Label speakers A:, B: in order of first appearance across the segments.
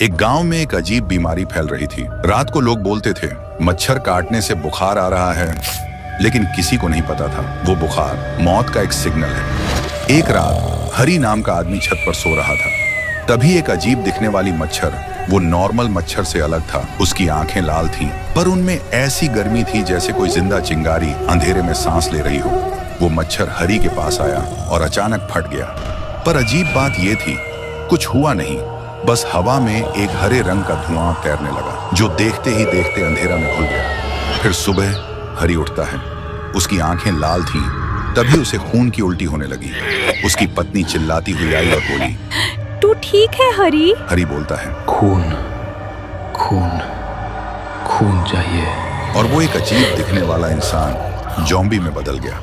A: एक गांव में एक अजीब बीमारी फैल रही थी। रात को लोग बोलते थे मच्छर काटने से बुखार आ रहा है, लेकिन किसी को नहीं पता था वो बुखार मौत का एक सिग्नल है। एक रात हरी नाम का आदमी छत पर सो रहा था। तभी एक अजीब दिखने वाली मच्छर, वो नॉर्मल मच्छर से अलग था। उसकी आंखें लाल थीं, पर उनमें ऐसी गर्मी थी जैसे कोई जिंदा चिंगारी अंधेरे में सांस ले रही हो। वो मच्छर हरी के पास आया और अचानक फट गया। पर अजीब बात ये थी, कुछ हुआ नहीं, बस हवा में एक हरे रंग का धुआं तैरने लगा, जो देखते ही देखते अंधेरा में घुल गया। फिर सुबह हरी उठता है, उसकी आंखें लाल थीं। तभी उसे खून की उल्टी होने लगी। उसकी पत्नी चिल्लाती हुई आई और बोली,
B: तू ठीक है हरी?
A: हरी बोलता है,
C: खून खून खून चाहिए।
A: और वो एक अजीब दिखने वाला इंसान ज़ॉम्बी में बदल गया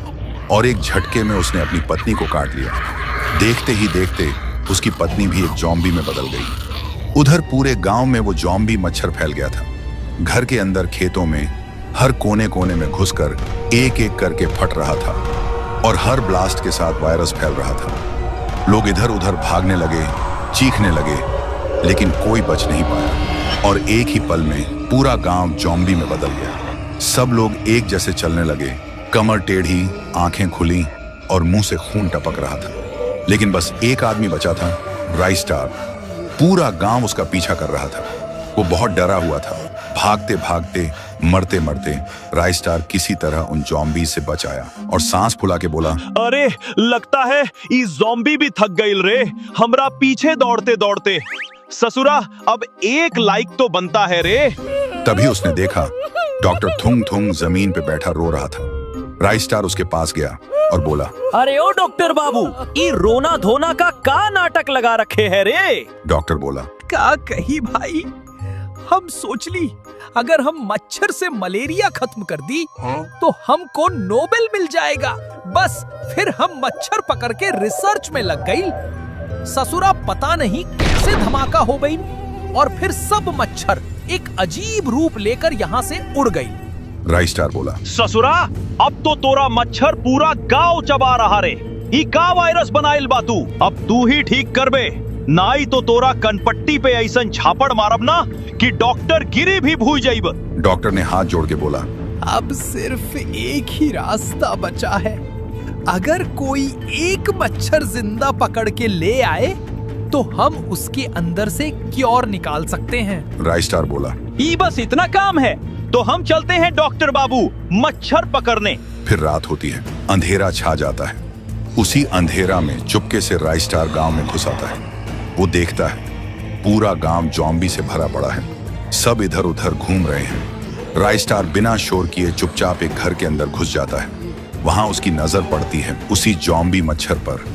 A: और एक झटके में उसने अपनी पत्नी को काट लिया। देखते ही देखते उसकी पत्नी भी एक ज़ॉम्बी में बदल गई। उधर पूरे गांव में वो ज़ॉम्बी मच्छर फैल गया था। घर के अंदर, खेतों में, हर कोने कोने में घुसकर एक एक करके फट रहा था और हर ब्लास्ट के साथ वायरस फैल रहा था। लोग इधर उधर भागने लगे, चीखने लगे, लेकिन कोई बच नहीं पाया और एक ही पल में पूरा गांव ज़ॉम्बी में बदल गया। सब लोग एक जैसे चलने लगे, कमर टेढ़ी, आंखें खुली और मुंह से खून टपक रहा था। लेकिन बस एक आदमी बचा था, राइस्टार। पूरा गांव उसका पीछा कर रहा था। वो बहुत डरा हुआ था। भागते भागते, मरते मरते राइस्टार किसी तरह उन ज़ॉम्बी से बच आया और सांस फुला के बोला,
D: अरे लगता है इस ज़ॉम्बी भी थक गई रे, हमरा पीछे दौड़ते दौड़ते। ससुरा अब एक लाइक तो बनता है रे।
A: तभी उसने देखा डॉक्टर थुंग थुंग जमीन पे बैठा रो रहा था। राइस्टार उसके पास गया और बोला,
D: अरे ओ डॉक्टर बाबू, ये रोना धोना का नाटक लगा रखे है रे।
A: डॉक्टर बोला,
E: का कही भाई, हम सोच ली अगर हम मच्छर से मलेरिया खत्म कर दी तो हमको नोबेल मिल जाएगा। बस फिर हम मच्छर पकड़ के रिसर्च में लग गई। ससुरा पता नहीं कैसे धमाका हो गई और फिर सब मच्छर एक अजीब रूप लेकर यहाँ से उड़ गई।
A: राइस्टार बोला,
D: ससुरा अब तो तोरा मच्छर पूरा गांव चबा रहा रे। ई का वायरस बनाइल बा तू, अब तू ही ठीक करबे, नाई तो तोरा कनपट्टी पे ऐसन झापड़ मारब ना कि डॉक्टर गिरी भी भूल जाइब।
A: डॉक्टर ने हाथ जोड़ के बोला,
E: अब सिर्फ एक ही रास्ता बचा है। अगर कोई एक मच्छर जिंदा पकड़ के ले आए तो हम उसके अंदर से क्योर निकाल सकते हैं।
A: राइस्टार बोला,
D: ई बस इतना काम है तो हम चलते हैं डॉक्टर बाबू मच्छर पकड़ने।
A: फिर रात होती है, अंधेरा छा जाता है। उसी अंधेरा में चुपके से राइस्टार गांव में घुस आता है। वो देखता है पूरा गांव ज़ॉम्बी से भरा पड़ा है। सब इधर उधर घूम रहे हैं। राइस्टार बिना शोर किए चुपचाप एक घर के अंदर घुस जाता है। वहां उसकी नजर पड़ती है उसी ज़ॉम्बी मच्छर पर।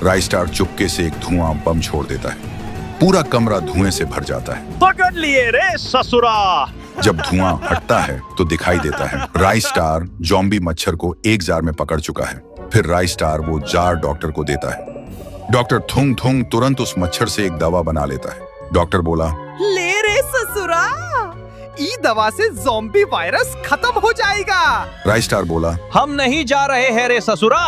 A: राइस्टार चुपके से एक धुआं बम छोड़ देता है। पूरा कमरा धुएं से भर जाता है।
D: पकड़ लिए रे ससुरा।
A: जब धुआं हटता है तो दिखाई देता है राइस्टार ज़ॉम्बी मच्छर को एक जार में पकड़ चुका है। फिर राइस्टार वो जार डॉक्टर को देता है। डॉक्टर थुंग थुंग तुरंत उस मच्छर से एक दवा बना लेता है। डॉक्टर बोला,
E: ले रे ससुरा, ई दवा से ज़ॉम्बी वायरस खत्म हो जाएगा।
A: राइस्टार बोला,
D: हम नहीं जा रहे हैं रे ससुरा,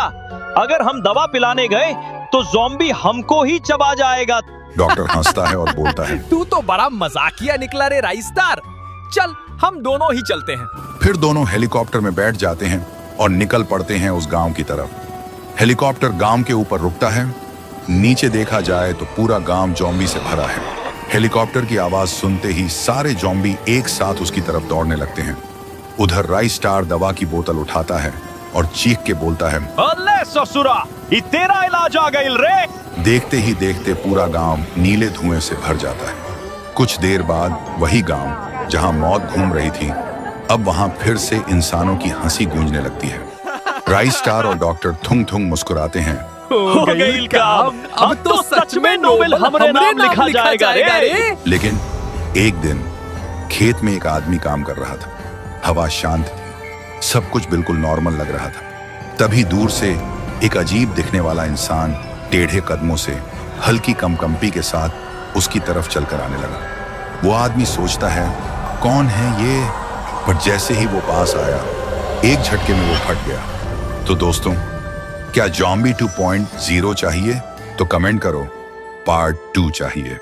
D: अगर हम दवा पिलाने गए तो ज़ॉम्बी हमको ही चबा जाएगा।
A: डॉक्टर हंसता है और बोलता है,
E: तू तो बड़ा मजाकिया निकला रे राइस्टार, चल हम दोनों ही चलते हैं।
A: फिर दोनों हेलीकॉप्टर में बैठ जाते हैं और निकल पड़ते हैं उस गांव की तरफ। हेलीकॉप्टर गांव के ऊपर रुकता है। नीचे देखा जाए तो पूरा गांव ज़ॉम्बी से भरा है। हेलीकॉप्टर की आवाज सुनते ही सारे ज़ॉम्बी एक साथ उसकी तरफ दौड़ने लगते हैं। उधर राइस्टार दवा की बोतल उठाता है और चीख के बोलता है,
D: अल्ले ससुरा, ये तेरा इलाज आ गइल रे।
A: देखते ही देखते पूरा गांव नीले धुएं से भर जाता है। कुछ देर बाद वही गांव जहां मौत घूम रही थी, अब वहां फिर से इंसानों की हंसी गूंजने लगती है। राइस्टार और डॉक्टर थुंग थुंग मुस्कुराते हैं।
D: हो गइल काम, अब तो सच में नोबेल हमरे नाम लिखा जाएगा रे।
A: लेकिन एक दिन खेत में एक आदमी काम कर रहा था। हवा शांत थी, सब कुछ बिल्कुल नॉर्मल लग रहा था। तभी दूर से एक अजीब दिखने वाला इंसान टेढ़े कदमों से हल्की कंपकंपी के साथ उसकी तरफ चलकर आने लगा। वो आदमी सोचता है कौन है ये, पर जैसे ही वो पास आया एक झटके में वो फट गया। तो दोस्तों, क्या ज़ॉम्बी 2.0 चाहिए? तो कमेंट करो, पार्ट 2 चाहिए।